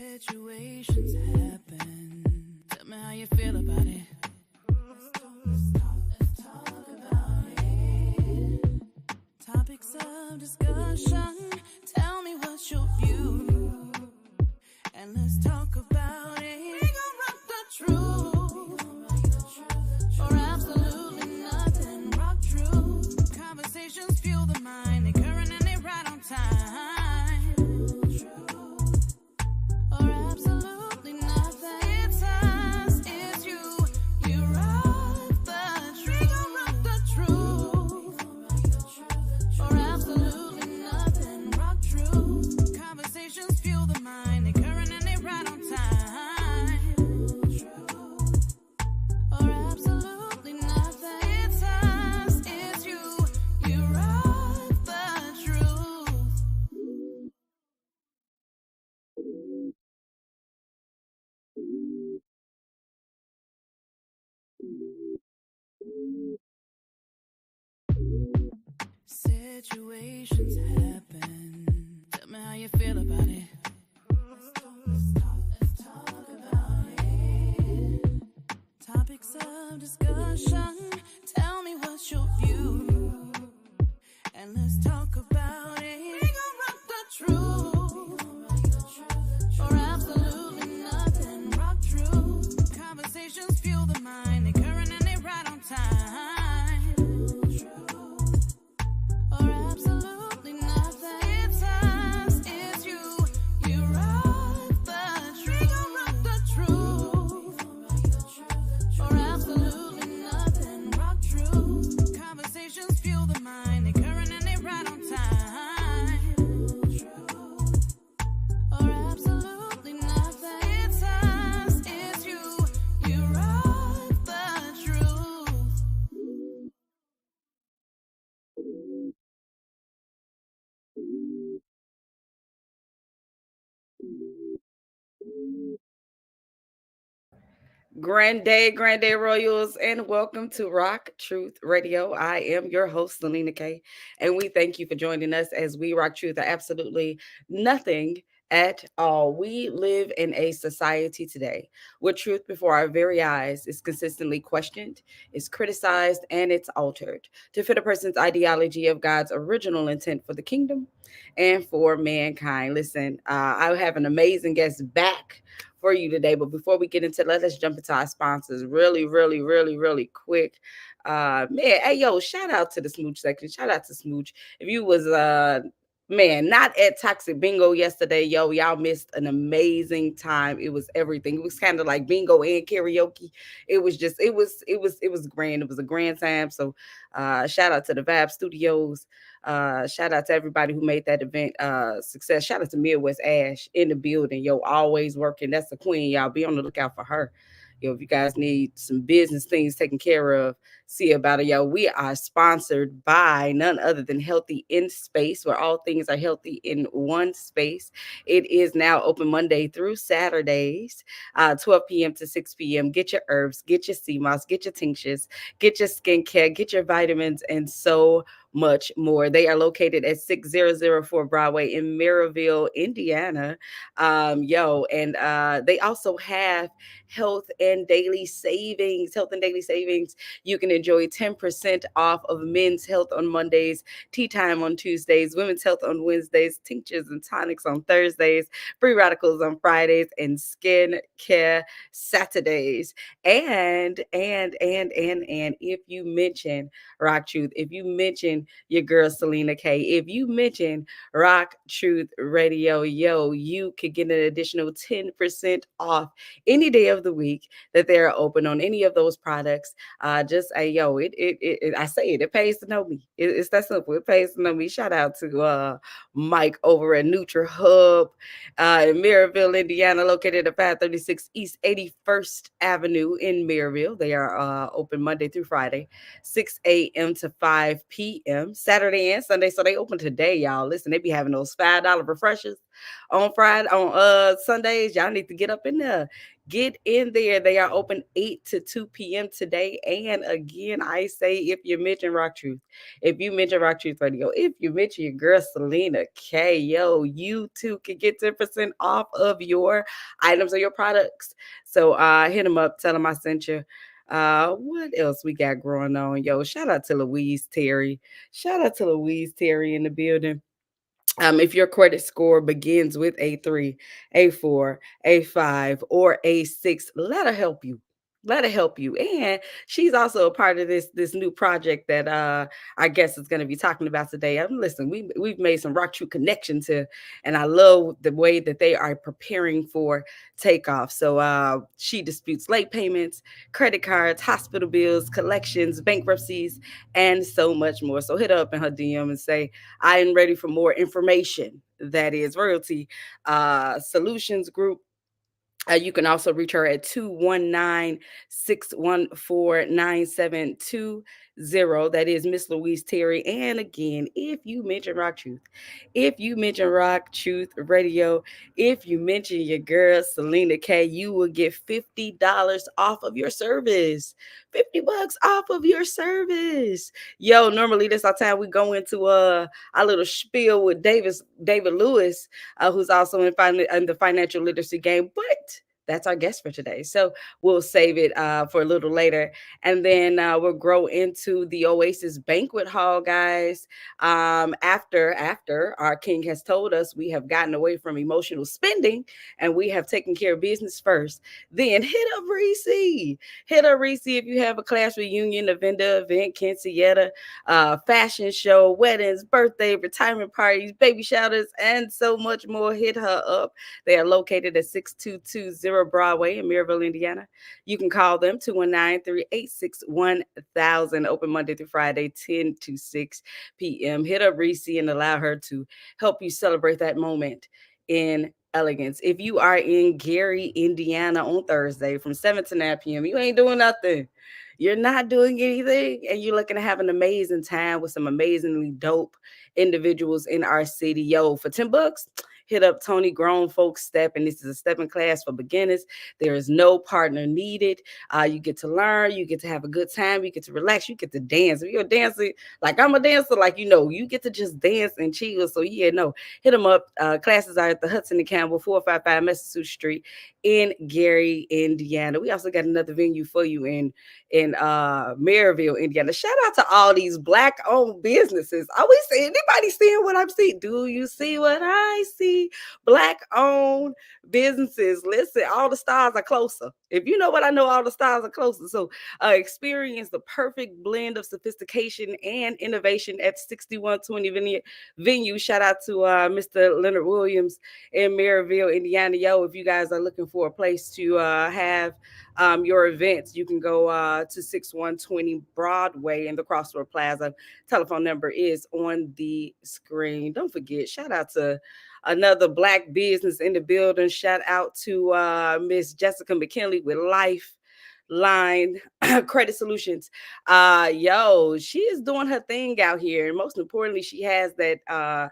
Situations happen. Tell me how you feel about it. Let's talk about it. Topics of discussion. Tell me what's your view. And let's talk about it. We gon' rock the truth. Or absolutely nothing. Rock true. Conversations fuel the mind. They current and they right on time. Situations happen. Tell me how you feel about it. Let's talk about it. Topics of discussion. Tell me what's your view. And let's talk about it. We gon' rock the truth. Or absolutely nothing. Rock true. Conversations fuel the mind. They current and they right on time. Grand Day Royals, and welcome to Rock Truth Radio. I am your host, SelenaKay, and we thank you for joining us as we rock truth are absolutely nothing at all. We live in a society today where truth before our very eyes is consistently questioned, is criticized, and it's altered to fit a person's ideology of God's original intent for the kingdom and for mankind. Listen, I have an amazing guest back for you today. But before we get into that, let's jump into our sponsors really quick. Man, hey yo, shout out to the Smooch section. Shout out to Smooch. If you was not at Toxic Bingo yesterday, yo, y'all missed an amazing time. It was everything. It was kind of like bingo and karaoke. It was grand. It was a grand time. So shout out to the Vibe Studios. Shout out to everybody who made that event success. Shout out to Midwest Ash in the building. Yo, always working. That's the queen, y'all. Be on the lookout for her. Yo, if you guys need some business things taken care of, see about it. Yo, we are sponsored by none other than Healthy in Space, where all things are healthy in one space. It is now open Monday through Saturdays, 12 p.m. to 6 p.m. Get your herbs, get your sea moss, get your tinctures, get your skincare, get your vitamins, and so much more. They are located at 6004 Broadway in Maryville, Indiana. They also have health and daily savings. You can enjoy 10% off of men's health on Mondays, tea time on Tuesdays, women's health on Wednesdays, tinctures and tonics on Thursdays, free radicals on Fridays, and skin care Saturdays. And if you mention Rock Truth, if you mention your girl SelenaKay, if you mention Rock Truth Radio, yo, you could get an additional 10% off any day of the week that they're open on any of those products. Just it pays to know me. It's that simple. It pays to know me. Shout out to Mike over at Nutri Hub in Maryville, Indiana, located at 536 East 81st Avenue in Maryville. They are open Monday through Friday, 6 a.m. to 5 p.m. Saturday and Sunday. So they open today, y'all. Listen, they be having those $5 refreshers. on Friday, on Sundays. Y'all need to get up in there. Get in there. They are open 8 to 2 p.m. today. And again, I say if you mention Rock Truth, if you mention Rock Truth Radio, if you mention your girl Selena K, yo, you too can get 10% off of your items or your products. So hit them up, tell them I sent you. What else we got going on? Yo, shout out to Louise Terri. Shout out to Louise Terri in the building. If your credit score begins with A3, A4, A5, or A6, let her help you. Let her help you. And she's also a part of this new project that our guest is going to be talking about today. Listen, we've made some Rock True connections here, and I love the way that they are preparing for takeoff. So she disputes late payments, credit cards, hospital bills, collections, bankruptcies, and so much more. So hit her up in her DM and say, I am ready for more information. That is Royalty Solutions Group. You can also reach her at 219-614-9720. That is Miss Louise Terri. And again, if you mention Rock Truth, if you mention Rock Truth Radio, if you mention your girl Selena K, you will get $50 off of your service. 50 bucks off of your service. Yo, normally this our time we go into our little spiel with David Lewis, who's also in the financial literacy game, but that's our guest for today. So we'll save it for a little later. And then we'll grow into the Oasis banquet hall, guys. After our king has told us we have gotten away from emotional spending and we have taken care of business first. Then hit up Reese. Hit up Reese if you have a class reunion, a vendor event, quinceañera, fashion show, weddings, birthday, retirement parties, baby showers, and so much more. Hit her up. They are located at 6220 Broadway in Maryville, Indiana. You can call them 219-386-1000. Open Monday through Friday, 10 to 6 p.m. Hit up Reese and allow her to help you celebrate that moment in elegance. If you are in Gary, Indiana on Thursday from 7 to 9 p.m., you ain't doing nothing. You're not doing anything, and you're looking to have an amazing time with some amazingly dope individuals in our city. Yo, for 10 bucks, hit up Tony Grown Folks Step, and this is a stepping class for beginners. There is no partner needed. You get to learn, you get to have a good time, you get to relax, you get to dance. If you're a dancer, like I'm a dancer, like you get to just dance and chill. So yeah, no, hit them up. Classes are at the Hudson and Campbell, 455 Massachusetts Street in Gary, Indiana. We also got another venue for you in Maryville, Indiana. Shout out to all these black-owned businesses. Are we seeing anybody seeing what I'm seeing? Do you see what I see? Black-owned businesses. Listen, all the stars are closer. If you know what I know, all the stars are closer. So experience the perfect blend of sophistication and innovation at 6120 venue. Shout out to Mr. Leonard Williams in Maryville, Indiana. Yo, if you guys are looking for a place to have your events, you can go to 6120 Broadway in the Crossroad Plaza. Telephone number is on the screen. Don't forget, shout out to another black business in the building. Shout out to Miss Jessica McKinley with Lifeline Credit Solutions. Yo, she is doing her thing out here, and most importantly, she has that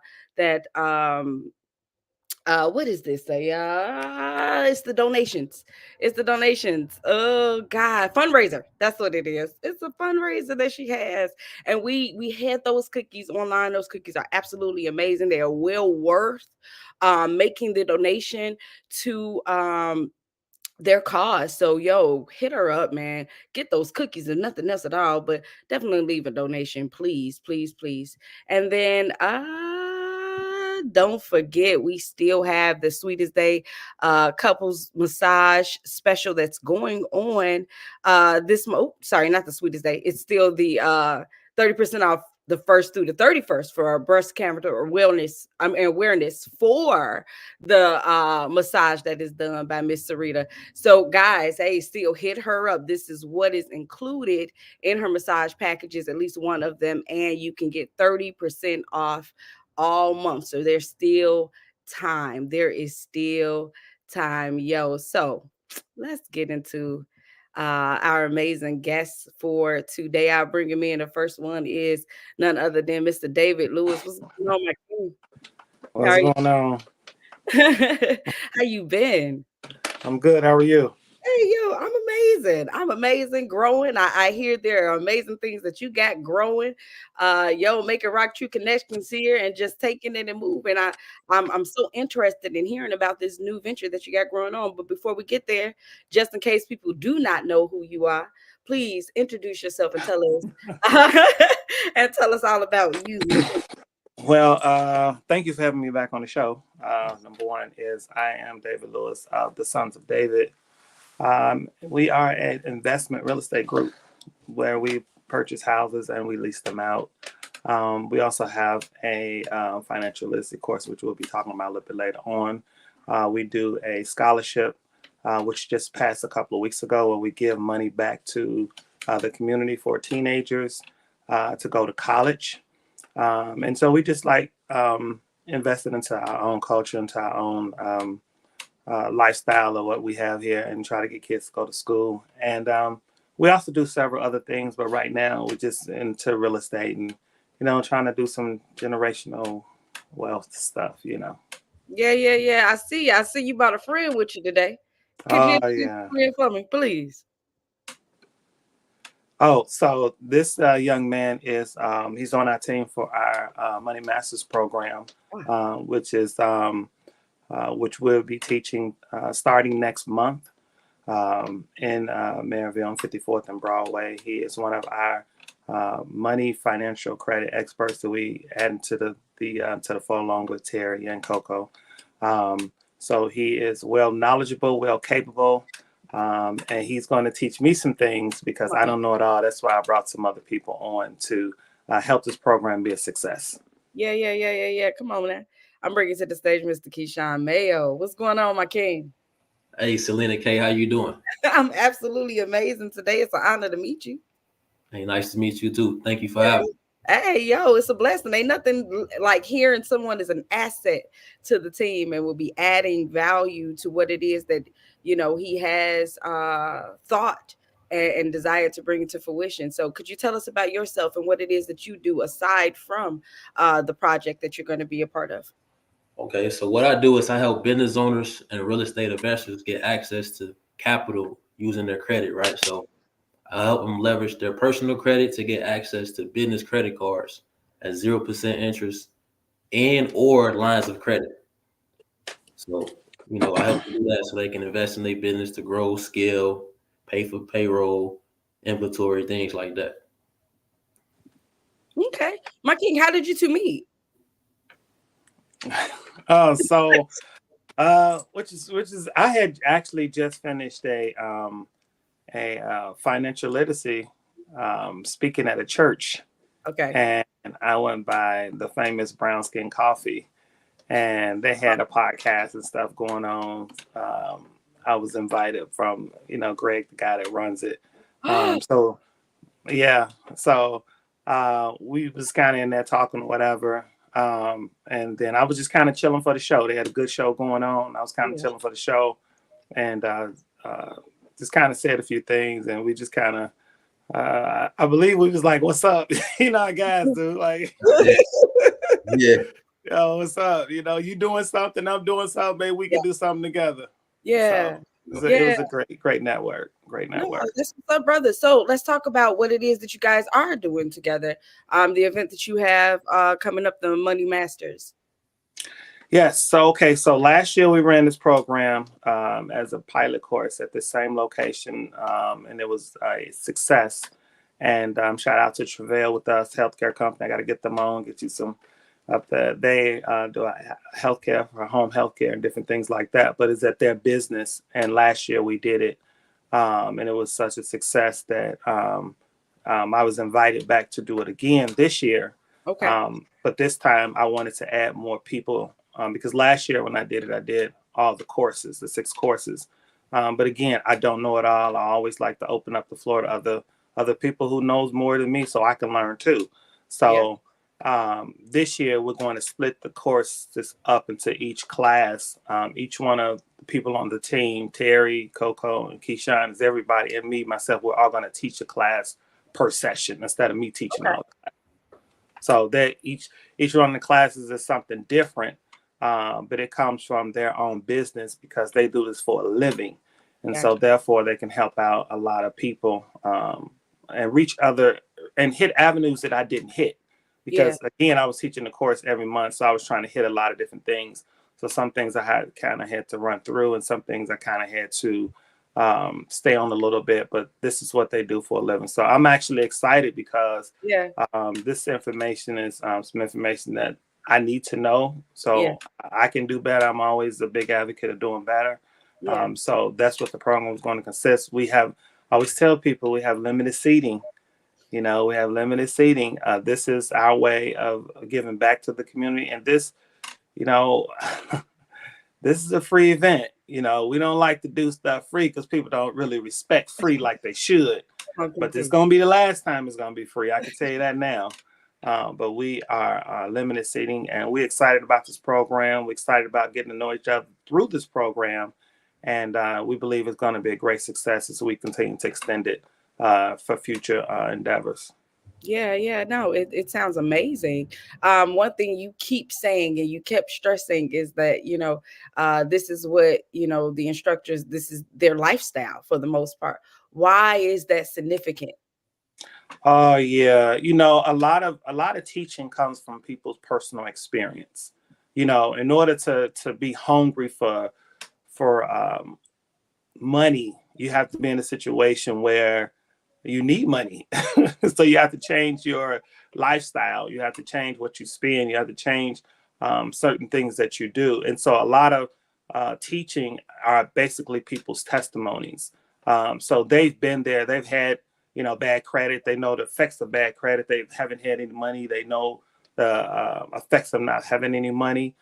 what is this say? It's the donations. It's the donations. Oh God, fundraiser. That's what it is. It's a fundraiser that she has. And we had those cookies online. Those cookies are absolutely amazing. They are well worth making the donation to their cause. So yo, hit her up, man. Get those cookies and nothing else at all, but definitely leave a donation, please, please, please. And then don't forget, we still have the Sweetest Day couples massage special that's going on sorry, not the Sweetest Day. It's still the 30% off the 1st through the 31st for our breast cancer or awareness for the massage that is done by Miss Sarita. So guys, hey, still hit her up. This is what is included in her massage packages, at least one of them, and you can get 30% off all month. So there's still time. There is still time, yo. So let's get into our amazing guests for today. I'll bring him in. The first one is none other than Mr. David Lewis. What's going on, my king? How What's are you? going on? How you been? I'm good. How are you? Hey, yo, I'm amazing. I'm amazing, growing. I hear there are amazing things that you got growing. Yo, making rock true connections here and just taking it and moving. I'm so interested in hearing about this new venture that you got growing on. But before we get there, just in case people do not know who you are, please introduce yourself and tell us and tell us all about you. Well, thank you for having me back on the show. Number one is I am David Lewis of the Sons of David. We are an investment real estate group where we purchase houses and we lease them out. We also have a financial literacy course, which we'll be talking about a little bit later on. We do a scholarship, which just passed a couple of weeks ago, where we give money back to the community for teenagers to go to college. And so we just like invested into our own culture, into our own lifestyle of what we have here, and try to get kids to go to school. And we also do several other things, but right now we're just into real estate and, trying to do some generational wealth stuff. Yeah. I see. I see you brought a friend with you today. Could you Oh, introduce yeah. your friend for me, please? Oh, so this young man is he's on our team for our Money Masters program, which we'll be teaching starting next month in Maryville on 54th and Broadway. He is one of our money financial credit experts that we add to the fold along with Terri and Coco. So he is well knowledgeable, well capable. And he's going to teach me some things because I don't know it all. That's why I brought some other people on to help this program be a success. Yeah. Come on now. I'm bringing to the stage Mr. Keyshawn Mayo. What's going on, my king? Hey, SelenaKay, how you doing? I'm absolutely amazing today. It's an honor to meet you. Hey, nice to meet you too. Thank you for having me. Hey, yo, it's a blessing. Ain't nothing like hearing someone is an asset to the team and will be adding value to what it is that, he has thought and desire to bring to fruition. So could you tell us about yourself and what it is that you do aside from the project that you're going to be a part of? Okay, so what I do is I help business owners and real estate investors get access to capital using their credit, right? So I help them leverage their personal credit to get access to business credit cards at 0% interest and or lines of credit. So, I help them do that so they can invest in their business to grow, scale, pay for payroll, inventory, things like that. Okay. My king, how did you two meet? So which is I had actually just finished a financial literacy speaking at a church. Okay. And I went by the famous Brown Skin Coffee, and they had a podcast and stuff going on. I was invited from Greg, the guy that runs it. So yeah, so we was kind of in there talking or whatever. And then I was just kind of chilling for the show. They had a good show going on. I was kind of chilling for the show, and just kind of said a few things, and we just kind of, I believe we was like, "What's up?" Guys do like, Yeah. "Yo, what's up?" You doing something, I'm doing something. Maybe we can do something together. Yeah. So it was a great network. Great network. No, that's what's up, brother. So let's talk about what it is that you guys are doing together. The event that you have coming up, the Money Masters. Yes. So last year we ran this program as a pilot course at the same location, and it was a success. And shout out to Travail with us, healthcare company. I got to get them on, get you some up there. They do healthcare for home healthcare and different things like that. But it's at their business. And last year we did it, and it was such a success that I was invited back to do it again this year. Okay. But this time I wanted to add more people. Because last year when I did it, I did all the courses, the 6 courses. But again, I don't know it all. I always like to open up the floor to other people who knows more than me, so I can learn too. So this year we're going to split the courses up into each class. Each one of the people on the team, Terri, Coco, and Keyshawn, is everybody, and me, myself, we're all going to teach a class per session instead of me teaching all the class. So that each one of the classes is something different. but it comes from their own business because they do this for a living. And so Gotcha. therefore they can help out a lot of people, and reach other and hit avenues that I didn't hit. Yeah. Because again, I was teaching the course every month. So I was trying to hit a lot of different things. So some things I had to run through, and some things I kind of had to stay on a little bit, but this is what they do for a living. So I'm actually excited because Yeah. this information is some information that I need to know Yeah. so I can do better. I'm always a big advocate of doing better. Yeah. So that's what the program is going to consist. I always tell people we have limited seating. We have limited seating. This is our way of giving back to the community. And this, you know, this is a free event. We don't like to do stuff free because people don't really respect free like they should. But this is going to be the last time it's going to be free. I can tell you that now. But we are limited seating, and we're excited about this program. We're excited about getting to know each other through this program. And we believe it's going to be a great success as we continue to extend it for future endeavors. Yeah. No, it sounds amazing. One thing you keep saying and you kept stressing is that, this is what, the instructors, this is their lifestyle for the most part. Why is that significant? Oh yeah, a lot of teaching comes from people's personal experience. In order to be hungry for money, you have to be in a situation where you need money. So you have to change your lifestyle. You have to change what you spend. You have to change certain things that you do. And so a lot of teaching are basically people's testimonies. So they've been there. They've had bad credit. They know the effects of bad credit. They haven't had any money. They know the effects of not having any money.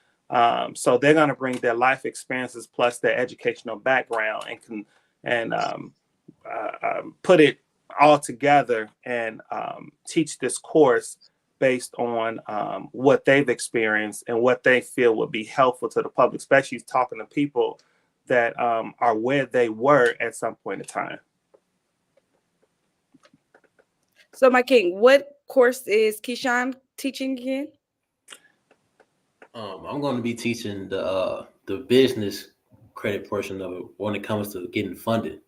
So they're going to bring their life experiences plus their educational background and put it all together and teach this course based on what they've experienced and what they feel would be helpful to the public, especially talking to people that are where they were at some point in time. So, my king, what course is Keyshawn teaching again? I'm going to be teaching the business credit portion of it when it comes to getting funded.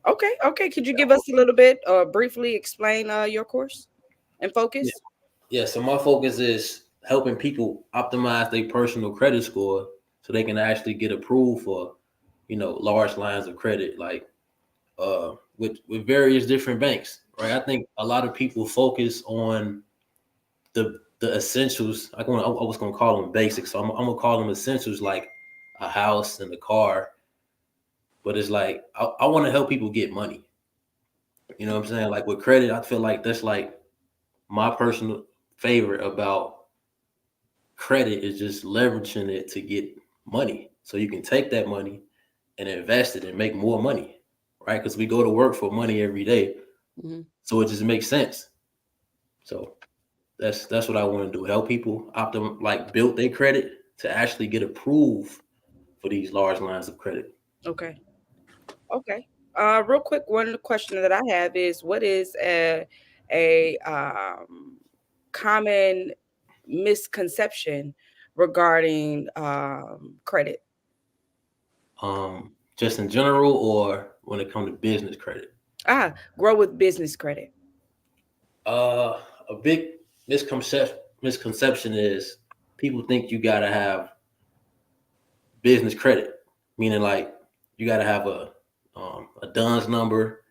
Okay. Could you give us a little bit or briefly explain your course and focus? Yeah. So my focus is helping people optimize their personal credit score so they can actually get approved for, large lines of credit, like with various different banks, right? I think a lot of people focus on the essentials. I was gonna call them basics, so I'm gonna call them essentials, like a house and a car. But it's like I want to help people get money. You know what I'm saying? Like with credit, I feel like that's like my personal favorite about credit is just leveraging it to get money. So you can take that money and invest it and make more money, right? Because we go to work for money every day. Mm-hmm. So it just makes sense. So that's what I want to do. Help people build their credit to actually get approved for these large lines of credit. Okay. Real quick, one question that I have is, what is a common misconception regarding credit? Just in general, or when it comes to business credit? Grow with business credit. A big misconception is people think you gotta have business credit, meaning like you gotta have a DUNS number,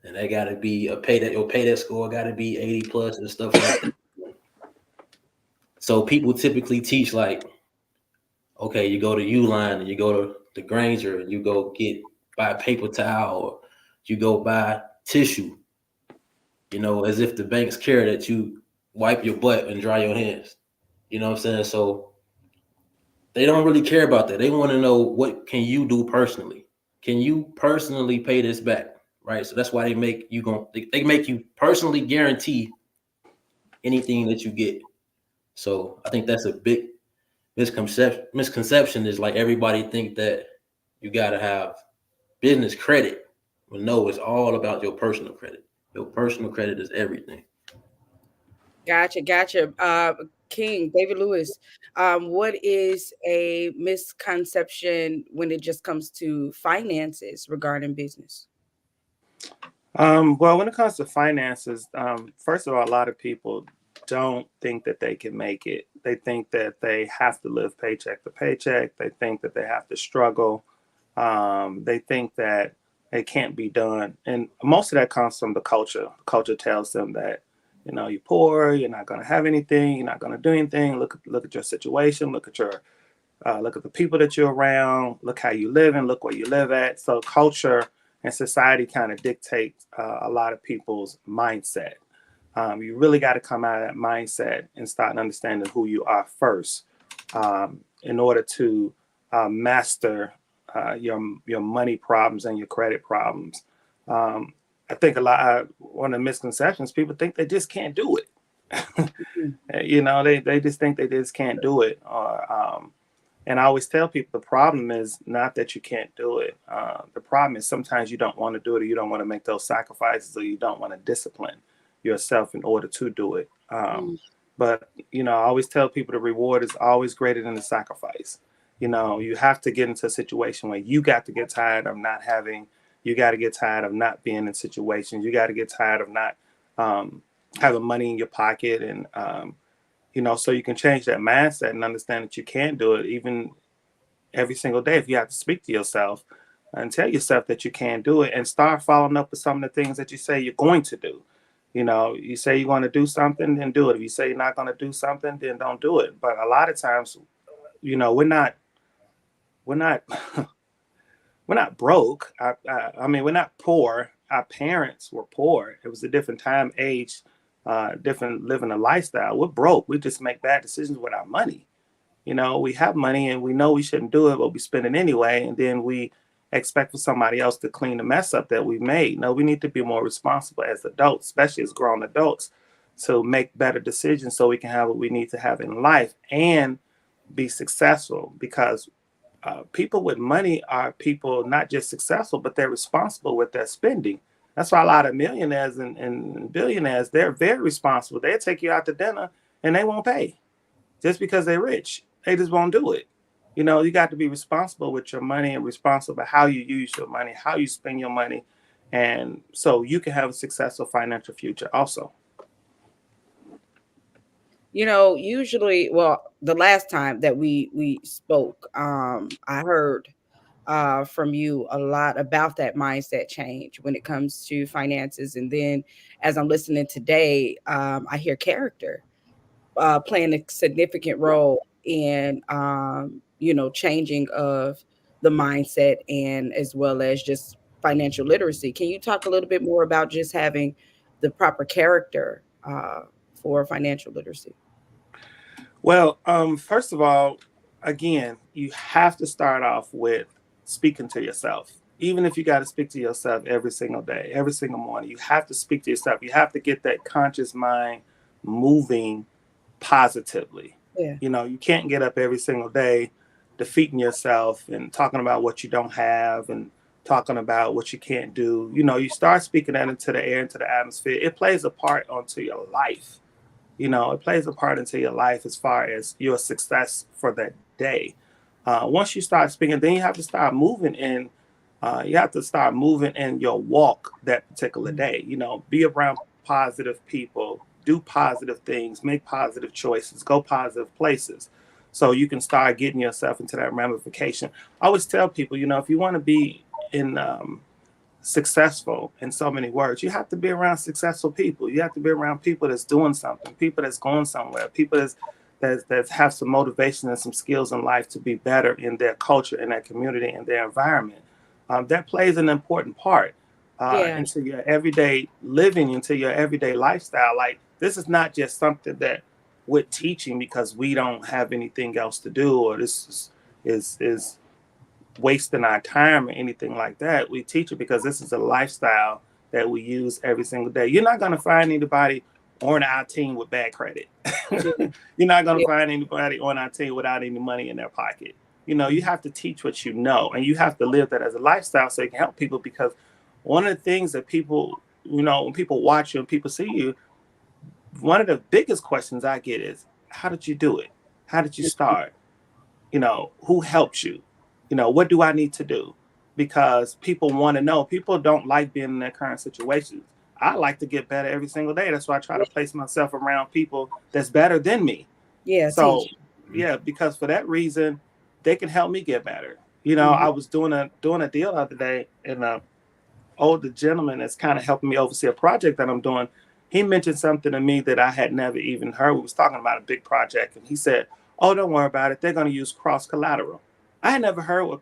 and they gotta be your pay score gotta be 80 plus and stuff like that. So people typically teach like, okay, you go to Uline and you go to the Granger and you go buy a paper towel, or you go buy tissue, as if the banks care that you wipe your butt and dry your hands. You know what I'm saying? So they don't really care about that. They want to know, what can you do personally? Can you personally pay this back? Right. So that's why they make you personally guarantee anything that you get. So I think that's a big misconception is like everybody think that you got to have business credit. Well, no, it's all about your personal credit. Your personal credit is everything. Gotcha. King David Lewis, what is a misconception when it just comes to finances regarding business? Well, when it comes to finances, first of all, a lot of people don't think that they can make it. They think that they have to live paycheck to paycheck. They think that they have to struggle. They think that it can't be done. And most of that comes from the culture. The culture tells them that, you're poor, you're not going to have anything, you're not going to do anything. Look at your situation. Look at the people that you're around. Look how you live and look where you live at. So culture and society kind of dictate a lot of people's mindset. You really got to come out of that mindset and start understanding who you are first, in order to master your money problems and your credit problems. I think one of the misconceptions, people think they just can't do it. They just think they just can't do it. And I always tell people the problem is not that you can't do it. The problem is sometimes you don't want to do it, or you don't want to make those sacrifices, or you don't want to discipline yourself in order to do it. But, I always tell people the reward is always greater than the sacrifice. You have to get into a situation where you got to get tired of not having, you got to get tired of not being in situations. You got to get tired of not having money in your pocket. And, so you can change that mindset and understand that you can do it even every single day. If you have to speak to yourself and tell yourself that you can do it, and start following up with some of the things that you say you're going to do. You say you're going to do something, then do it. If you say you're not going to do something, then don't do it. But a lot of times, we're not we're not broke. I mean, we're not poor. Our parents were poor. It was a different time, age, different living a lifestyle. We're broke. We just make bad decisions with our money. We have money and we know we shouldn't do it, but we spend it anyway. And then we expect for somebody else to clean the mess up that we made. No, we need to be more responsible as adults, especially as grown adults, to make better decisions so we can have what we need to have in life and be successful. Because people with money are people not just successful, but they're responsible with their spending. That's why a lot of millionaires and billionaires, they're very responsible. They'll take you out to dinner and they won't pay just because they're rich. They just won't do it. You got to be responsible with your money and responsible about how you use your money, how you spend your money. And so you can have a successful financial future also. Usually, well, the last time that we spoke, I heard from you a lot about that mindset change when it comes to finances. And then as I'm listening today, I hear character playing a significant role in changing of the mindset, and as well as just financial literacy. Can you talk a little bit more about just having the proper character for financial literacy? Well, first of all, again, you have to start off with speaking to yourself. Even if you got to speak to yourself every single day, every single morning, you have to speak to yourself. You have to get that conscious mind moving positively. Yeah. You can't get up every single day defeating yourself and talking about what you don't have and talking about what you can't do. You start speaking that into the air, into the atmosphere. It plays a part onto your life. It plays a part into your life as far as your success for that day. Once you start speaking, then you have to start moving in. You have to start moving in your walk that particular day. Be around positive people, do positive things, make positive choices, go positive places, so you can start getting yourself into that ramification. I always tell people, if you want to be in successful in so many words, you have to be around successful people. You have to be around people that's doing something, people that's going somewhere, people that have some motivation and some skills in life to be better in their culture, in their community, in their environment. That plays an important part Yeah. into your everyday living, into your everyday lifestyle. Like, this is not just something that we're teaching because we don't have anything else to do, or this is wasting our time or anything like that. We teach it because this is a lifestyle that we use every single day. You're not going to find anybody on our team with bad credit. You're not going to find anybody on our team without any money in their pocket. You have to teach what you know, and you have to live that as a lifestyle so you can help people. Because one of the things that people, when people watch you and people see you, one of the biggest questions I get is, how did you do it? How did you start? Who helped you? What do I need to do? Because people want to know. People don't like being in their current situations. I like to get better every single day. That's why I try to place myself around people that's better than me. Yeah, So, teach. yeah, because for that reason, they can help me get better. Mm-hmm. I was doing a deal the other day, and older gentleman that's kind of helping me oversee a project that I'm doing. He mentioned something to me that I had never even heard. We was talking about a big project, and he said, "Oh, don't worry about it. They're going to use cross collateral." I never heard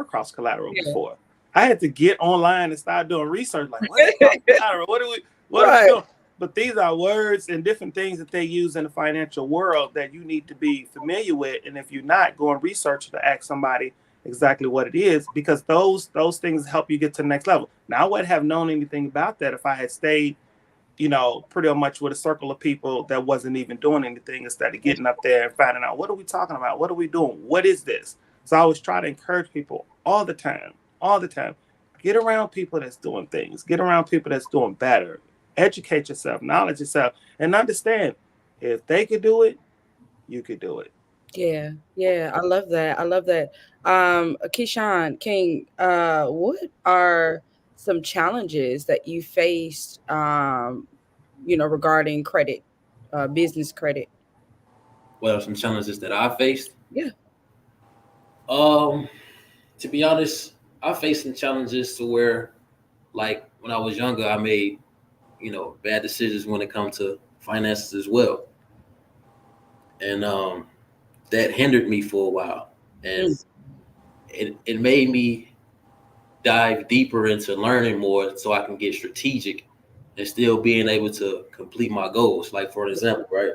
cross collateral Yeah. before. I had to get online and start doing research. Like, what is cross collateral? What are we Right. doing? But these are words and different things that they use in the financial world that you need to be familiar with. And if you're not, go and research to ask somebody exactly what it is, because those things help you get to the next level. Now, I wouldn't have known anything about that if I had stayed, pretty much with a circle of people that wasn't even doing anything, instead of getting up there and finding out, what are we talking about? What are we doing? What is this? So I always try to encourage people all the time, get around people that's doing things, get around people that's doing better, educate yourself, knowledge yourself, and understand, if they could do it, you could do it. Yeah, yeah, I love that. I love that. Keyshawn King, what are some challenges that you faced, regarding credit, business credit? What are some challenges that I faced? Yeah. Um, to be honest, I faced some challenges to where, like when I was younger, I made, bad decisions when it comes to finances as well, and that hindered me for a while, and Mm. it made me dive deeper into learning more so I can get strategic and still being able to complete my goals. Like for an example, right?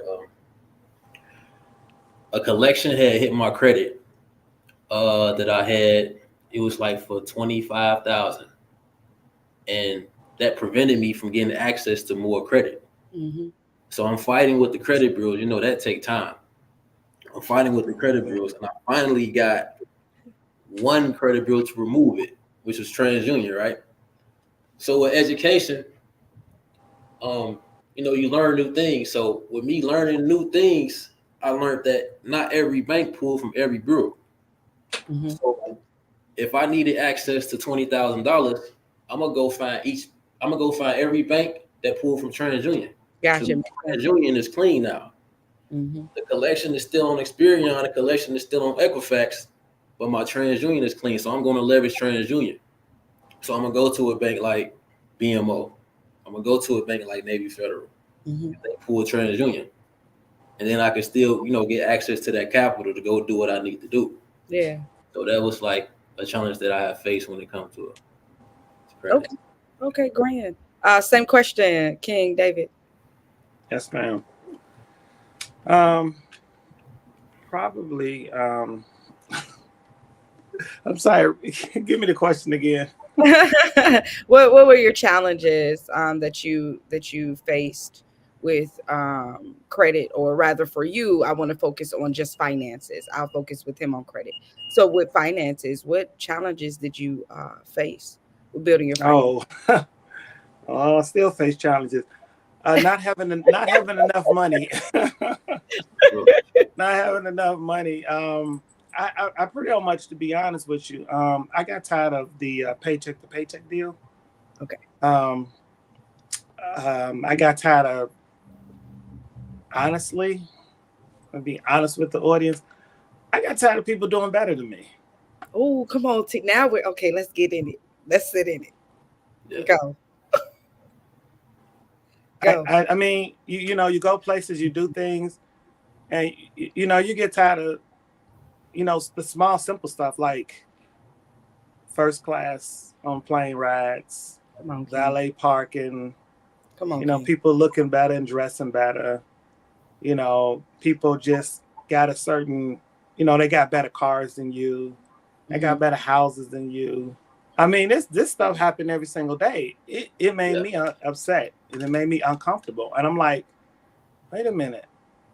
A collection had hit my credit that I had. It was like for 25,000, and that prevented me from getting access to more credit. Mm-hmm. So I'm fighting with the credit bureaus. That take time. I'm fighting with the credit bureaus, and I finally got one credit bureau to remove it, which was TransUnion, right? So with education, you learn new things. So with me learning new things, I learned that not every bank pulled from every bureau. Mm-hmm. So if I needed access to $20,000, I'm gonna go find each. I'm gonna go find every bank that pulled from TransUnion. Because Gotcha. TransUnion is clean now. Mm-hmm. The collection is still on Experian. The collection is still on Equifax, but my TransUnion is clean. So I'm going to leverage TransUnion. So I'm gonna go to a bank like BMO. I'm gonna go to a bank like Navy Federal. Mm-hmm. They pull TransUnion, and then I can still, get access to that capital to go do what I need to do. Yeah. So that was like a challenge that I have faced when it comes to credit. Okay. Okay, grand. Same question, King David. Yes, ma'am. Um, Probably. I'm sorry. Give me the question again. What were your challenges, that you faced with, credit, or rather for you, I want to focus on just finances. I'll focus with him on credit. So with finances, what challenges did you face with building your finance? Oh, oh, I still face challenges. Not having enough money. Not having enough money. I pretty much, to be honest with you, I got tired of the paycheck to paycheck deal. Okay. Um, I got tired of, honestly, I'll be honest with the audience. I got tired of people doing better than me. Oh, come on, now we're okay. Let's get in it. Let's sit in it. Yeah. Go. Go. I mean, you go places, you do things, and you get tired of, the small, simple stuff like first class on plane rides, Come on, King. valet parking, Come on, King. people looking better and dressing better. People just got a certain, they got better cars than you. They got better houses than you. I mean, this stuff happened every single day. It made me upset, and it made me uncomfortable. And I'm like, wait a minute,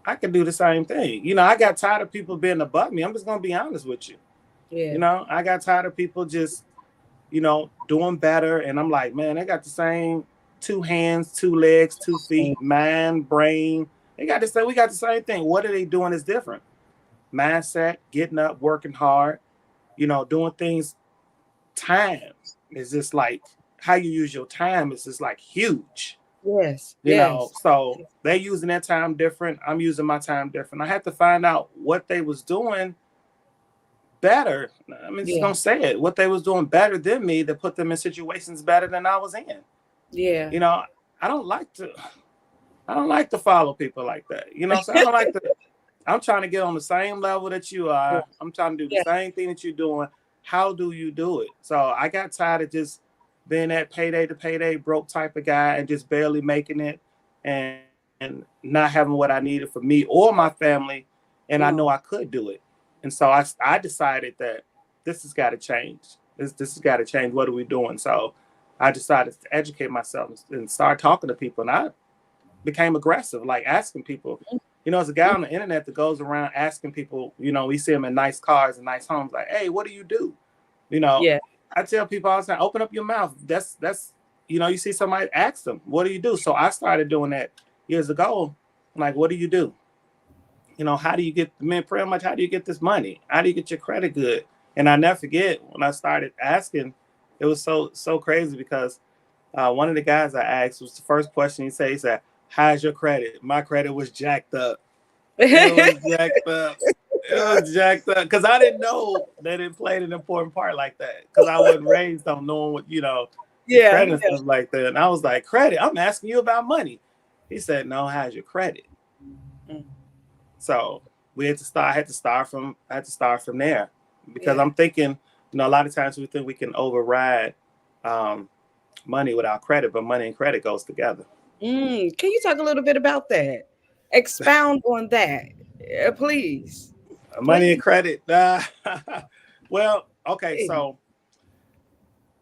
I could do the same thing. I got tired of people being above me. I'm just gonna be honest with you. Yeah. I got tired of people just, doing better. And I'm like, man, they got the same two hands, two legs, 2 feet, mind, brain. They got to say we got the same thing. What are they doing is different. Mindset, getting up, working hard, doing things. Time is just like how you use your time is just like huge. Yes, yes. So they're using their time different. I'm using my time different. I had to find out what they was doing better. I mean, just Yeah, gonna say it. What they was doing better than me that put them in situations better than I was in. yeah. You know, I don't like to. I don't like to follow people like that. So I don't like to. I'm trying to get on the same level that you Yeah, are. I'm trying to do the yeah. same thing that you're doing. How do you do it? So I got tired of just being that payday to payday broke type of guy and just barely making it and not having what I needed for me or my family. And I know I No. could do it. And so I decided that this has got to change. This has got to change. What are we doing? So I decided to educate myself and start talking to people. And I became aggressive, like asking people. There's a guy on the internet that goes around asking people, we see him in nice cars and nice homes, like, hey, what do you do? You know, Yeah. I tell people all the time, open up your mouth. That's you see somebody, ask them, what do you do? So I started doing that years ago. I'm like, what do you do? How do you get, man, pretty much, how do you get this money? How do you get your credit good? And I never forget when I started asking, it was so crazy because one of the guys I asked was the first question he said, how's your credit? My credit was jacked up. It was jacked up. It was jacked up because I didn't know that it played an important part like that because I wasn't raised on knowing what, the Yeah, credit and stuff like that. And I was like, credit? I'm asking you about money. He said, no, how's your credit? mm, So we had to start. I had to start from there because yeah. I'm thinking, a lot of times we think we can override um, money without credit, but money and credit goes together. Can you talk a little bit about that? Expound on that, please. Money and Please. credit. Well, okay, Please. so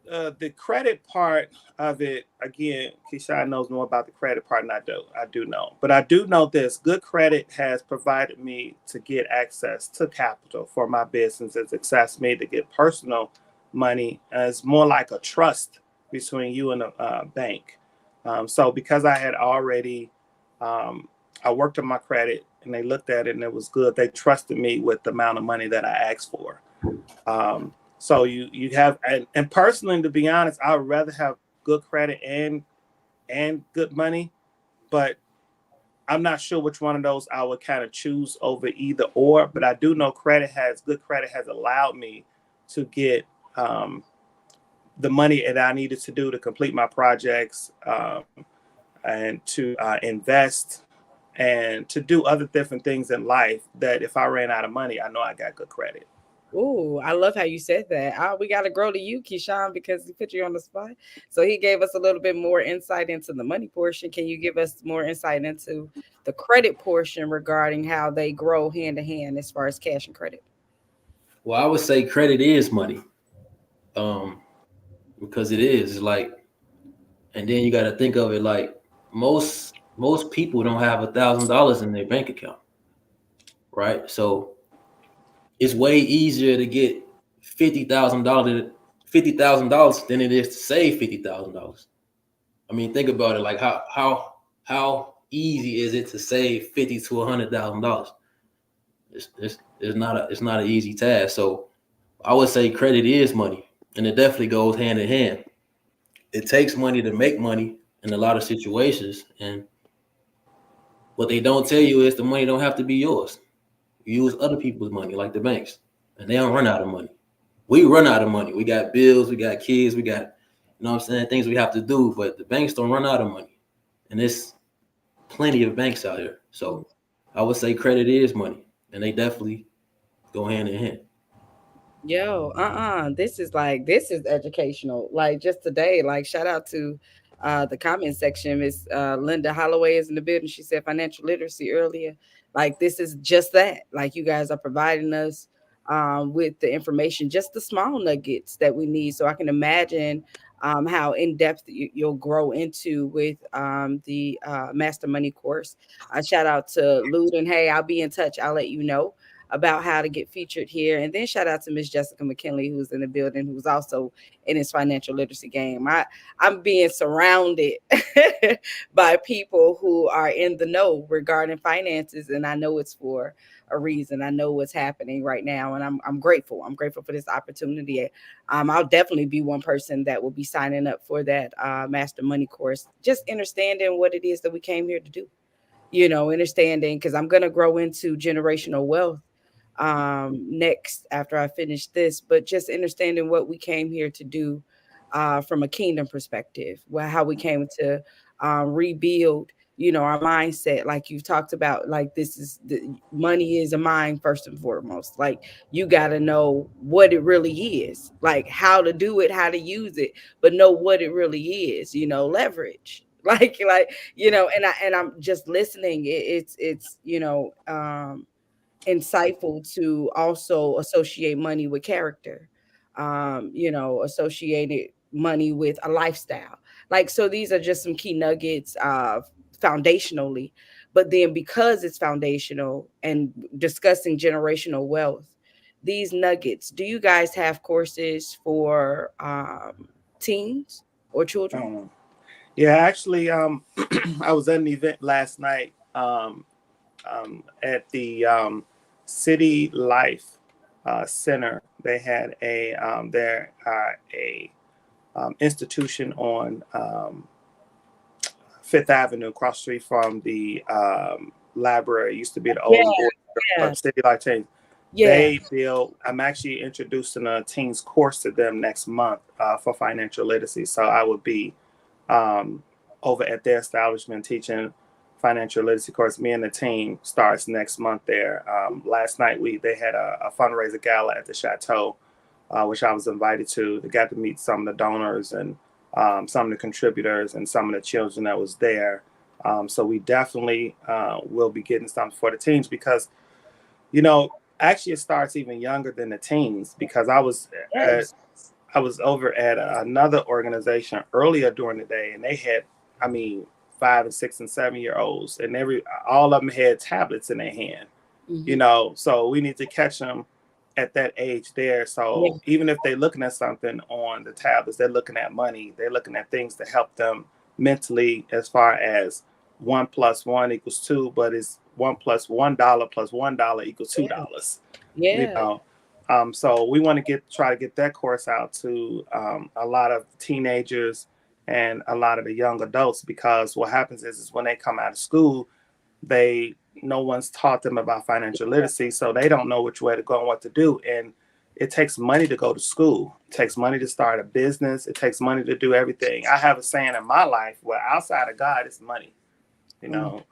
the credit part of it, again, Keyshawn knows more about the credit part than I do. I do know, but I do know this: good credit has provided me to get access to capital for my business. It's access me to get personal money. It's more like a trust between you and a bank. So because I had already, um, I worked on my credit and they looked at it and it was good. They trusted me with the amount of money that I asked for. So you have and personally, to be honest, I would rather have good credit and good money, but I'm not sure which one of those I would kind of choose over either or. But I do know good credit has allowed me to get the money that I needed to do to complete my projects and to invest and to do other different things in life that if I ran out of money, I know I got good credit. Ooh, I love how you said that. We got to grow to you, Keyshawn, because he put you on the spot. So he gave us a little bit more insight into the money portion. Can you give us more insight into the credit portion regarding how they grow hand to hand as far as cash and credit? Well, I would say credit is money, um, because it is. It's like, and then you got to think of it like most people don't have $1,000 in their bank account, right? So it's way easier to get $50,000 than it is to save $50,000. I mean, think about it. Like how easy is it to save $50,000 to $100,000? It's not an easy task. So I would say credit is money, and it definitely goes hand in hand. It takes money to make money in a lot of situations, and what they don't tell you is the money don't have to be yours. You use other people's money, like the banks, and they don't run out of money. We run out of money. We got bills, we got kids, we got, things we have to do, but the banks don't run out of money. And there's plenty of banks out here. So I would say credit is money, and they definitely go hand in hand. Yo, this is educational. Like just today, like shout out to the comment section. Miss Linda Holloway is in the building. She said financial literacy earlier. Like this is just that. Like you guys are providing us with the information, just the small nuggets that we need. So I can imagine how in depth you'll grow into with the Master Money course. Shout out to Lude and hey, I'll be in touch. I'll let you know. about how to get featured here. And then shout out to Miss Jessica McKinley, who's in the building, who's also in his financial literacy game. I'm being surrounded by people who are in the know regarding finances, and I know it's for a reason. I know what's happening right now, and I'm grateful. I'm grateful for this opportunity. I'll definitely be one person that will be signing up for that Master Money course, just understanding what it is that we came here to do. Understanding, because I'm gonna grow into generational wealth next after I finish this, but just understanding what we came here to do from a kingdom perspective, how we came to rebuild, our mindset, like you've talked about. Like, this is the money is a mind first and foremost. Like, you got to know what it really is, like how to do it, how to use it, but know what it really is. Leverage. And I'm just listening. It's insightful to also associate money with character, associated money with a lifestyle. Like, so these are just some key nuggets foundationally, but then because it's foundational and discussing generational wealth, these nuggets, do you guys have courses for teens or children? Yeah, actually, I was at an event last night at the City Life Center. They had a institution on Fifth Avenue, across the street from the library. It used to be the Yeah, old yeah, City Life change. yeah. I'm actually introducing a teens course to them next month for financial literacy. So I would be over at their establishment teaching financial literacy course. Me and the team starts next month there. Last night they had a fundraiser gala at the Chateau, which I was invited to. They got to meet some of the donors and some of the contributors and some of the children that was there. So we definitely will be getting something for the teens, because, actually it starts even younger than the teens, because I was Yes. over at another organization earlier during the day, and they had, 5 and 6 and 7 year olds, and all of them had tablets in their hand. So we need to catch them at that age there. Yeah. So even if they're looking at something on the tablets, they're looking at money, they're looking at things to help them mentally, as far as 1+1 = 2, but it's $1 plus $1 equals $2. you Yeah. know so we want to try to get that course out to a lot of teenagers and a lot of the young adults, because what happens is when they come out of school, no one's taught them about financial literacy, so they don't know which way to go and what to do. And it takes money to go to school, it takes money to start a business, it takes money to do everything. I have a saying in my life, where outside of God is money. you Mm. know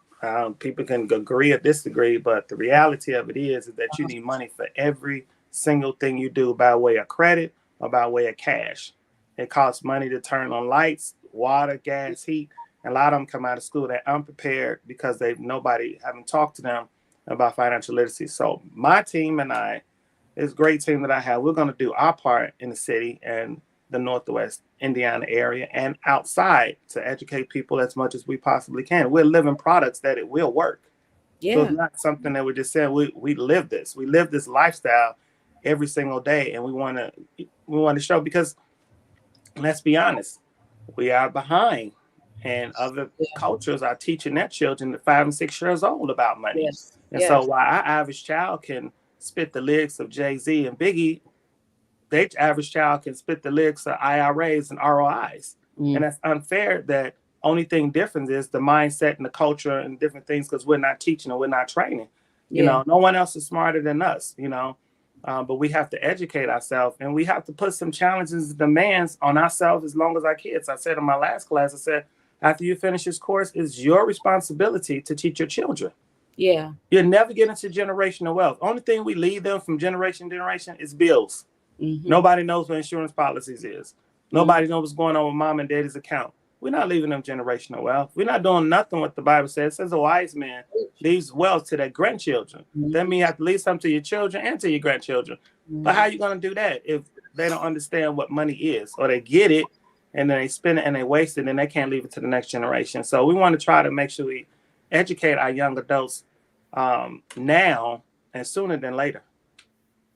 People can agree or disagree, but the reality of it is that you need money for every single thing you do, by way of credit or by way of cash. It costs money to turn on lights, water, gas, heat. And a lot of them come out of school, they're unprepared because nobody haven't talked to them about financial literacy. So my team and I, this great team that I have, we're going to do our part in the city and the Northwest Indiana area and outside to educate people as much as we possibly can. We're living products that it will work. So Yeah. it's not something that we're just saying. We live this. We live this lifestyle every single day, and we want to show, because let's be honest, we are behind, and other Yeah. cultures are teaching their children at 5 and 6 years old about money. Yes. And so Yes. while our average child can spit the lyrics of Jay-Z and Biggie, their average child can spit the lyrics of IRAs and ROIs. Mm. And that's unfair. That only thing different is the mindset and the culture and different things, because we're not teaching and we're not training. Yeah. No one else is smarter than us, but we have to educate ourselves, and we have to put some challenges and demands on ourselves as long as our kids. I said in my last class, I said, after you finish this course, it's your responsibility to teach your children. Yeah. You'll never get into generational wealth. Only thing we leave them from generation to generation is bills. Mm-hmm. Nobody knows what insurance policies is. Nobody knows what's going on with mom and daddy's account. We're not leaving them generational wealth. We're not doing nothing what the Bible says. It says a wise man leaves wealth to their grandchildren. Mm-hmm. That means you have to leave something to your children and to your grandchildren. Mm-hmm. But how are you going to do that if they don't understand what money is, or they get it and then they spend it and they waste it and they can't leave it to the next generation? So we want to try to make sure we educate our young adults now and sooner than later.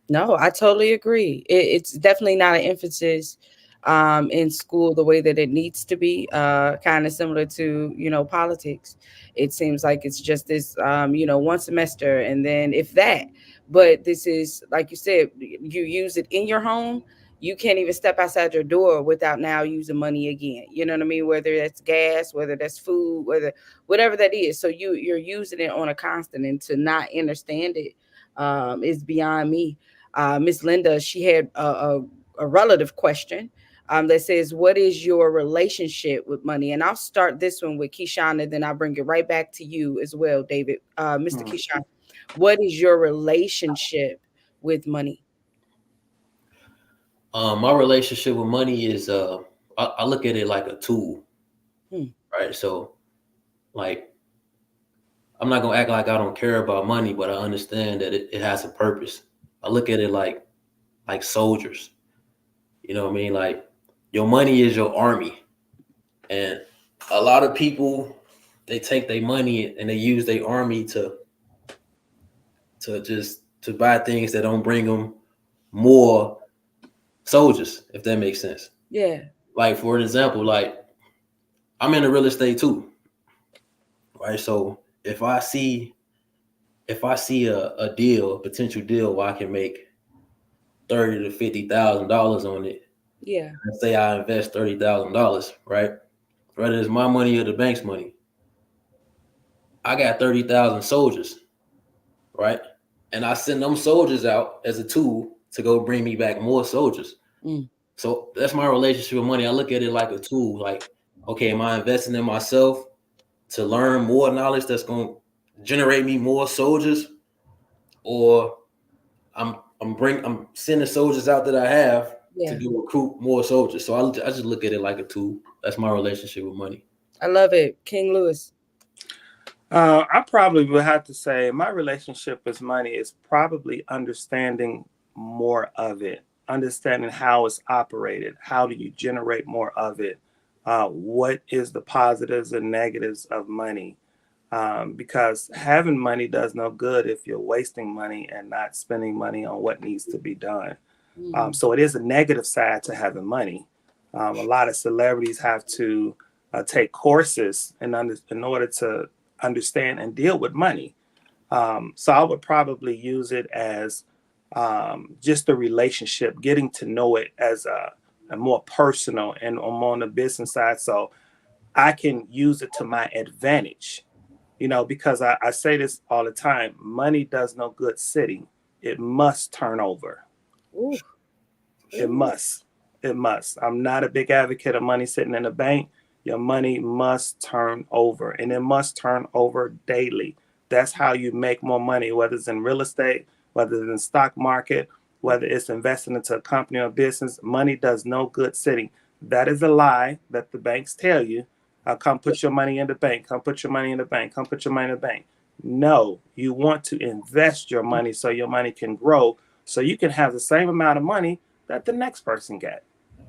No, I totally agree. It's definitely not an emphasis in school the way that it needs to be. Kind of similar to, politics. It seems like it's just this, one semester and then if that. But this is, like you said, you use it in your home. You can't even step outside your door without now using money again. You know what I mean? Whether that's gas, whether that's food, whatever that is. So you're using it on a constant, and to not understand it is beyond me. Miss Linda, she had a relative question that says, "What is your relationship with money?" And I'll start this one with Keyshawn, and then I'll bring it right back to you as well, David. Mr. Hmm. Keyshawn, what is your relationship with money? My relationship with money is I look at it like a tool, Hmm. right? So like I'm not gonna act like I don't care about money, but I understand that it has a purpose. I look at it like soldiers. You know what I mean? Like your money is your army. And a lot of people, they take their money and they use their army to buy things that don't bring them more soldiers, if that makes sense. Yeah. Like for an example, like I'm in the real estate too, right? So if I see a deal, a potential deal where I can make $30,000 to $50,000 on it, Yeah. and say I invest $30,000, right? Whether it's my money or the bank's money, I got 30,000 soldiers, right? And I send them soldiers out as a tool to go bring me back more soldiers. Mm. So that's my relationship with money. I look at it like a tool. Like, okay, am I investing in myself to learn more knowledge that's going to generate me more soldiers, or I'm sending soldiers out that I have to Yeah. go recruit more soldiers. So I just look at it like a tool. That's my relationship with money. I love it. King Louis. I probably would have to say my relationship with money is probably understanding more of it, understanding how it's operated. How do you generate more of it? What is the positives and negatives of money? Because having money does no good if you're wasting money and not spending money on what needs to be done. Mhm. So it is a negative side to having money. A lot of celebrities have to take courses in order to understand and deal with money. So I would probably use it as just a relationship, getting to know it as a more personal, and I'm on the business side. So I can use it to my advantage, because I say this all the time: money does no good sitting. It must turn over. Ooh. It Ooh. must. It must. I'm not a big advocate of money sitting in the bank. Your money must turn over, and it must turn over daily. That's how you make more money, whether it's in real estate, whether it's in the stock market, whether it's investing into a company or business. Money does no good sitting. That is a lie that the banks tell you. Come put your money in the bank. Come put your money in the bank. Come put your money in the bank. No, you want to invest your money so your money can grow, so you can have the same amount of money that the next person got.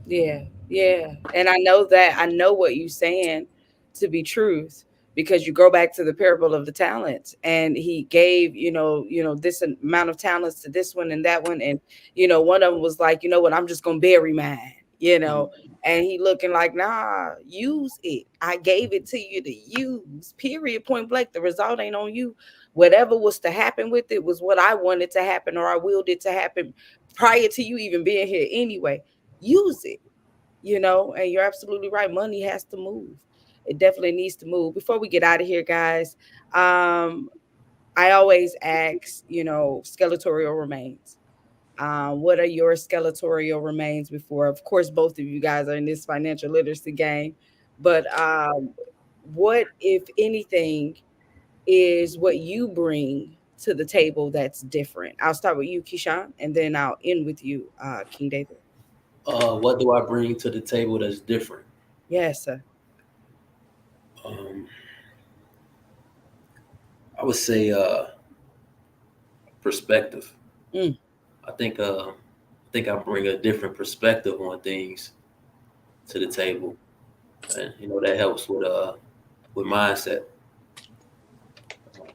Yeah, yeah. And I know that I know what you're saying to be truth, because you go back to the parable of the talents, and he gave, this amount of talents to this one and that one. And, one of them was like, you know what, I'm just going to bury mine, and he looking like, nah, use it. I gave it to you to use, period, point blank. The result ain't on you. Whatever was to happen with it was what I wanted to happen, or I willed it to happen prior to you even being here anyway. Use it, and you're absolutely right. Money has to move. It definitely needs to move. Before we get out of here, guys, I always ask, skeletorial remains. What are your skeletorial remains before? Of course, both of you guys are in this financial literacy game, but what, if anything, is what you bring to the table that's different? I'll start with you, Keyshawn, and then I'll end with you, King David. What do I bring to the table that's different? Yes, sir. Um, I would say perspective. Mm. I think I bring a different perspective on things to the table, and that helps with mindset. So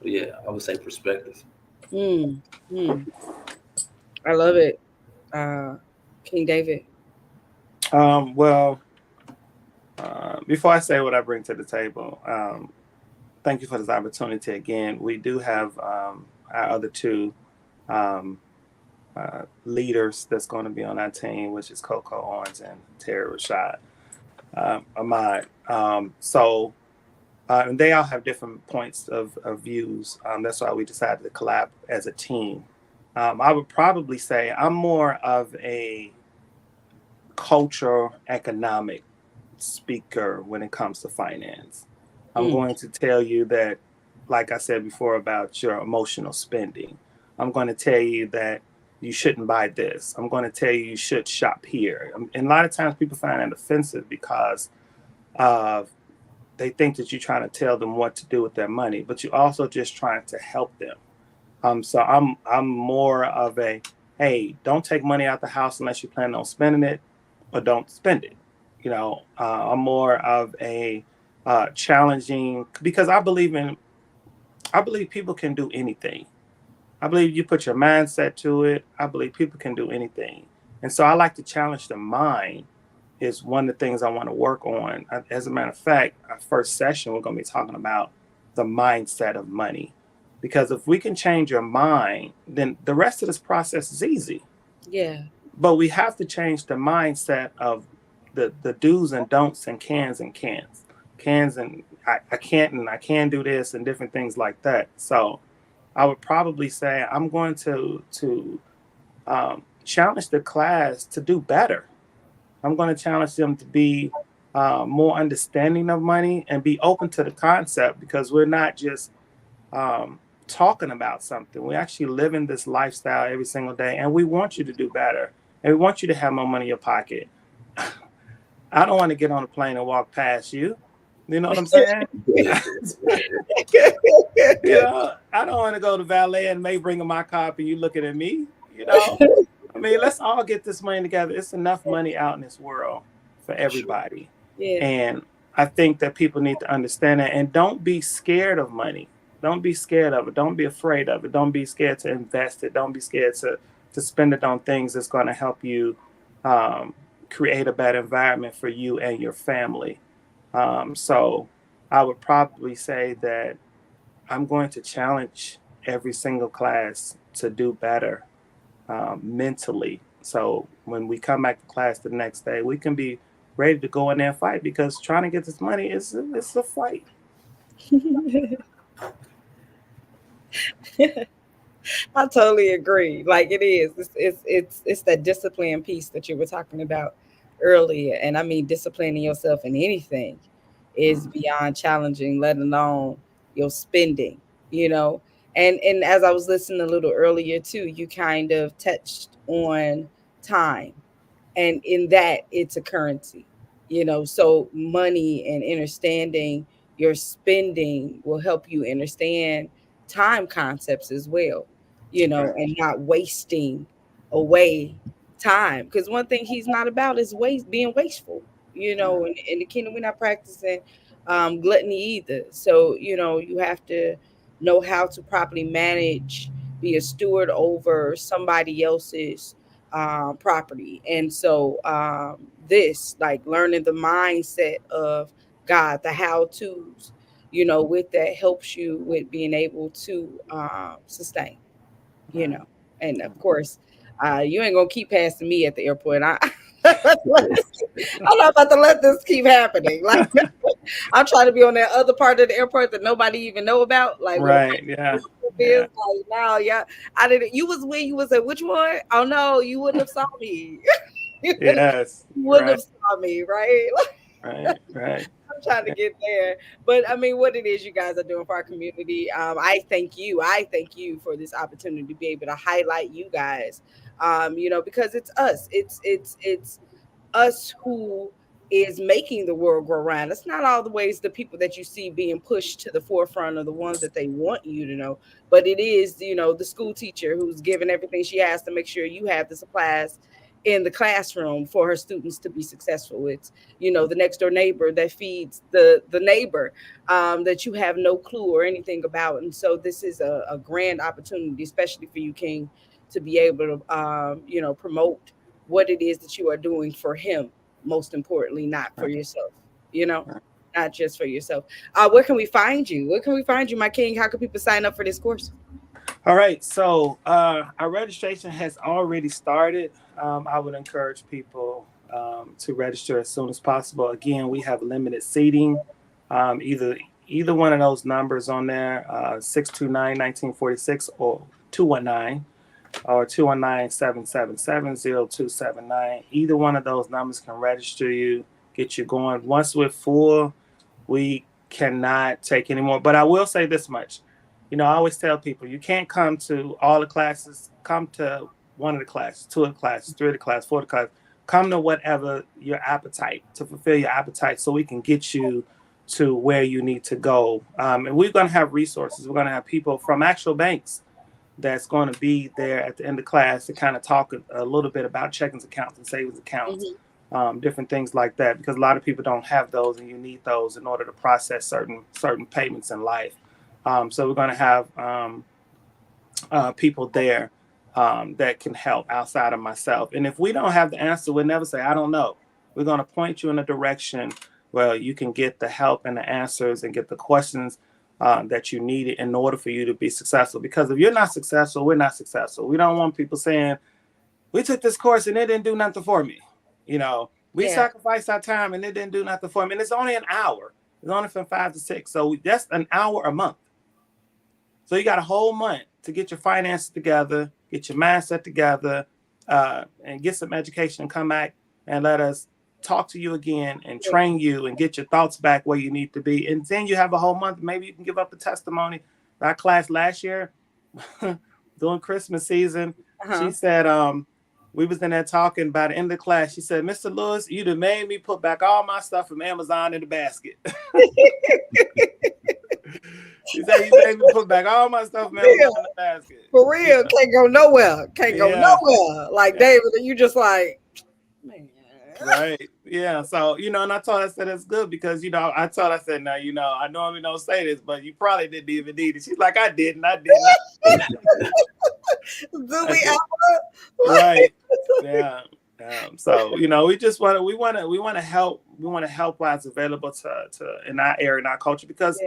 yeah, I would say perspective. Mm, mm. I love it. King David. Well, before I say what I bring to the table, thank you for this opportunity again. We do have our other two um, leaders that's going to be on our team, which is Coco Owens and Terri Rashad Ahmad. And they all have different points of views. That's why we decided to collab as a team. I would probably say I'm more of a cultural economic speaker when it comes to finance. I'm Mm, going to tell you that, like I said before, about your emotional spending. I'm going to tell you that you shouldn't buy this. I'm going to tell you you should shop here. And a lot of times people find that offensive because uh, they think that you're trying to tell them what to do with their money, but you're also just trying to help them. So I'm more of a, hey, don't take money out the house unless you plan on spending it, or don't spend it. I'm more of a challenging, because I believe people can do anything. I believe you put your mindset to it. I believe people can do anything, and so I like to challenge the mind. Is one of the things I want to work on. As a matter of fact, our first session we're going to be talking about the mindset of money, because if we can change your mind, then the rest of this process is easy. yeah. But we have to change the mindset of the do's and don'ts and cans and I can't and I can do this and different things like that. So I would probably say I'm going to challenge the class to do better. I'm going to challenge them to be more understanding of money and be open to the concept, because we're not just um, talking about something. We're actually living this lifestyle every single day, and we want you to do better, and we want you to have more money in your pocket. I don't want to get on a plane and walk past you. You know what I'm saying? I don't want to go to valet and may bring in my car and you looking at me. You know, I mean, let's all get this money together. It's enough money out in this world for everybody. Yeah. And I think that people need to understand that, and don't be scared of money. Don't be scared of it. Don't be afraid of it. Don't be scared to invest it. Don't be scared to spend it on things that's going to help you um, create a better environment for you and your family. So I would probably say that I'm going to challenge every single class to do better mentally. So when we come back to class the next day, we can be ready to go in there and fight, because trying to get this money is it's a fight. I totally agree. Like it is. It's that discipline piece that you were talking about earlier. And I mean disciplining yourself in anything is beyond challenging, let alone your spending, you know. And as I was listening a little earlier too, you kind of touched on time, and in that it's a currency, so money and understanding your spending will help you understand time concepts as well, Right. and not wasting away time, because one thing he's not about is being wasteful. In the kingdom we're not practicing gluttony either, so you have to know how to properly manage, be a steward over somebody else's property. And so this, like learning the mindset of God, the how to's, with that helps you with being able to sustain, you know. And of course, you ain't gonna keep passing me at the airport. I'm not about to let this keep happening. Like I'm trying to be on that other part of the airport that nobody even know about. Like where the Right. Yeah. is Yeah. like now, yeah. I didn't. You was where you was at which one? Oh no, you wouldn't have saw me. you Yes. wouldn't Right. have saw me, right? Right. Right. I'm trying to get there. But I mean, what it is you guys are doing for our community, I thank you. I thank you for this opportunity to be able to highlight you guys. Because it's us. It's us who is making the world go round. It's not all the ways the people that you see being pushed to the forefront are the ones that they want you to know, but it is, the school teacher who's giving everything she has to make sure you have the supplies in the classroom for her students to be successful. It's, the next door neighbor that feeds the neighbor, that you have no clue or anything about. And so this is a grand opportunity, especially for you, King, to be able to, promote what it is that you are doing for him, most importantly, not for yourself, you know, not just for yourself. Where can we find you? Where can we find you, my King? How can people sign up for this course? All right, so our registration has already started. I would encourage people to register as soon as possible. Again, we have limited seating. Either one of those numbers on there, 629-1946 or 219 or 219-777-0279. Either one of those numbers can register you, get you going. Once we're full, we cannot take any more. But I will say this much. I always tell people, you can't come to all the classes. Come to one of the classes, two of the classes, three of the classes, four of the classes. Come to whatever your appetite, to fulfill your appetite, so we can get you to where you need to go. And we're going to have resources. We're going to have people from actual banks that's going to be there at the end of class to kind of talk a little bit about checkings accounts and savings accounts, different things like that, because a lot of people don't have those, and you need those in order to process certain payments in life. So we're going to have people there that can help outside of myself. And if we don't have the answer, we'll never say, I don't know. We're going to point you in a direction where you can get the help and the answers and get the questions that you need in order for you to be successful. Because if you're not successful, we're not successful. We don't want people saying, we took this course and it didn't do nothing for me. We sacrificed our time and it didn't do nothing for me. And it's only an hour. It's only from 5 to 6. So that's an hour a month. So you got a whole month to get your finances together, get your mindset together, and get some education, and come back and let us talk to you again and train you and get your thoughts back where you need to be. And then you have a whole month. Maybe you can give up a testimony. Our class last year, during Christmas season, she said, we was in there talking. By the end of the class, she said, Mr. Lewis, you'd have made me put back all my stuff from Amazon in the basket. She said, you made me put back all my stuff from Amazon in the basket. For real, can't go nowhere. Can't go nowhere. Like, David, you just like, man. Right. Yeah. So, and I told her, I said, that's good because, I told her, I said, now, I normally don't say this, but you probably didn't even need it. She's like, I didn't. Do we ever? Right. Yeah. So, we just want to help. We want to help while it's available to in our area, in our culture, because,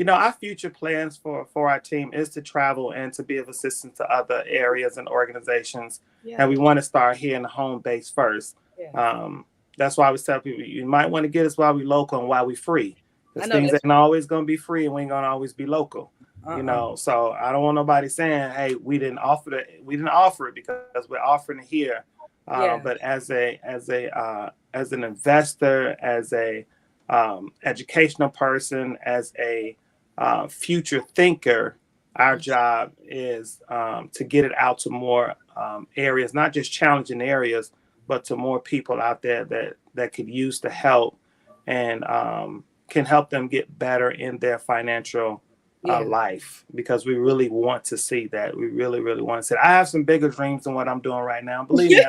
our future plans for our team is to travel and to be of assistance to other areas and organizations. Yeah. And we want to start here in the home base first. Yeah. That's why I was telling people, you might want to get us while we local and while we free. Because things ain't always going to be free, and we ain't going to always be local. So I don't want nobody saying, hey, we didn't offer it because we're offering it here. But as an investor, as a educational person, as a future thinker, our job is to get it out to more areas, not just challenging areas, but to more people out there that could use the help and can help them get better in their financial life, because we really want to see that. We really, really want to see that. I have some bigger dreams than what I'm doing right now. Believe me,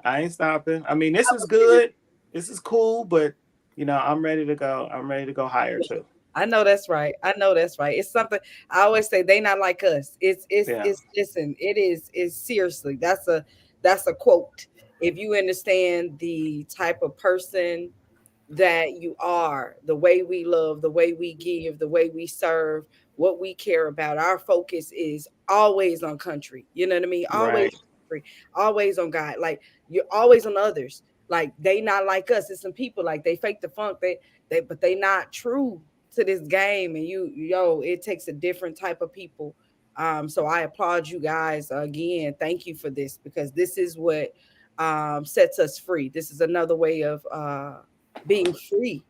I ain't stopping. I mean, this is good. This is cool, but I'm ready to go. I'm ready to go higher too. I know that's right. It's something I always say, they not like us. It's listen, it's seriously. That's a quote. If you understand the type of person that you are, the way we love, the way we give, the way we serve, what we care about, our focus is always on country. You know what I mean? Always on country, always on God. Like, you're always on others. Like, they not like us. It's some people, like, they fake the funk, but they not true to this game. And it takes a different type of people. So I applaud you guys again. Thank you for this, because this is what sets us free. This is another way of being free,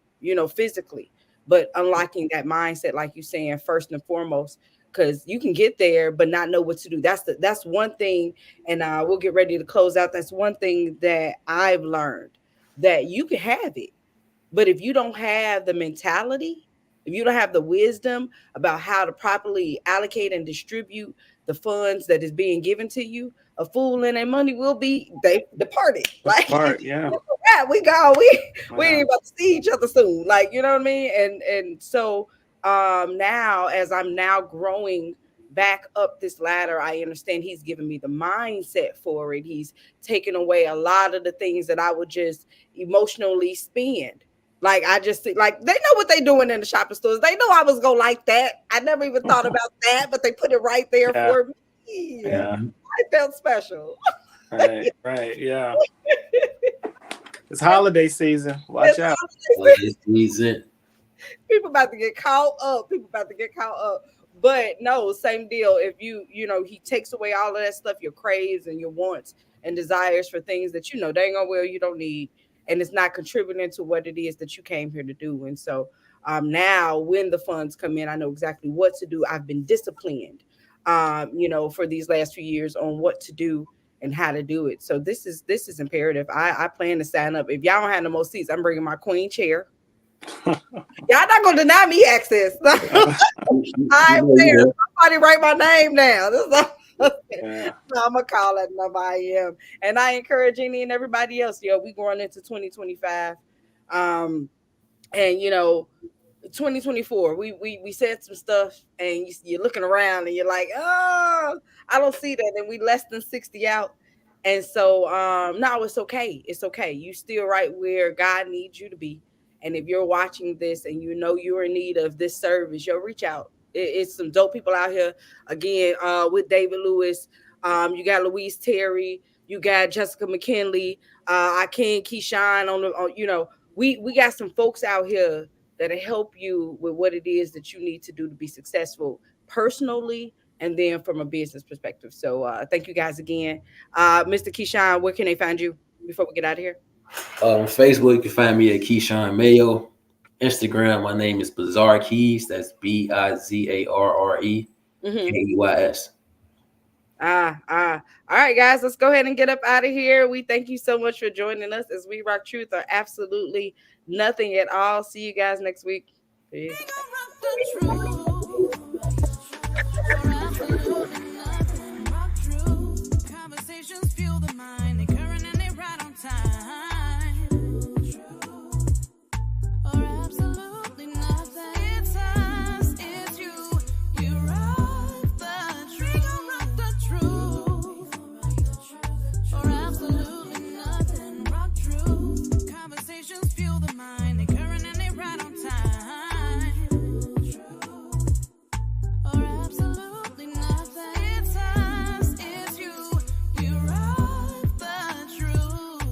physically, but unlocking that mindset, like you saying, first and foremost, because you can get there but not know what to do. That's one thing. And we'll get ready to close out. That's one thing that I've learned, that you can have it, but if you don't have the mentality, if you don't have the wisdom about how to properly allocate and distribute the funds that is being given to you, a fool and their money will be they departed. Like Part, yeah. yeah, we gone. We Yeah. ain't about to see each other soon. Like, you know what I mean? And so now as I'm now growing back up this ladder, I understand he's giving me the mindset for it. He's taken away a lot of the things that I would just emotionally spend. Like I just like they know what they doing in the shopping stores. They know I was gonna like that. I never even thought about that, but they put it right there Yeah. for me. Yeah. I felt special. Right. Right. Yeah. It's holiday season. Watch It's out. Well, honestly, this season. people about to get caught up. People about to get caught up. But no, same deal. If he takes away all of that stuff, your craves and your wants and desires for things that dang on well you don't need, and it's not contributing to what it is that you came here to do. And so now when the funds come in, I know exactly what to do. I've been disciplined, for these last few years on what to do and how to do it. So this is imperative. I plan to sign up. If y'all don't have no more seats, I'm bringing my queen chair. Y'all not gonna deny me access. I'm there. You Somebody write my name down. Yeah. I'm gonna call that number. I am, and I encourage any and everybody else. We going into 2025, and 2024. We said some stuff, and you're looking around, and you're like, oh, I don't see that, and we less than 60 out. And so, no, it's okay. It's okay. You still right where God needs you to be. And if you're watching this and you're in need of this service, reach out. It's some dope people out here. Again, with David Lewis, you got Louise Terri, you got Jessica McKinley, I can Keyshawn we got some folks out here that'll help you with what it is that you need to do to be successful personally and then from a business perspective. So thank you guys again. Mr. Keyshawn, where can they find you before we get out of here? On Facebook, you can find me at Keyshawn Mayo. Instagram, my name is Bizarre Keys. That's Bizarre Keys. All right, guys, let's go ahead and get up out of here. We thank you so much for joining us as we rock truth or absolutely nothing at all. See you guys next week. Peace. We gon' rock the truth. For absolutely nothing. Rock truth. Conversations fuel the mind. They current and they right on time. For absolutely nothing. It's us, it's you. You rock the truth. We gon' rock the truth. For absolutely nothing. Rock truth. Conversations fuel the mind. They current and they right on time. For absolutely nothing. It's us, it's you. You rock the truth.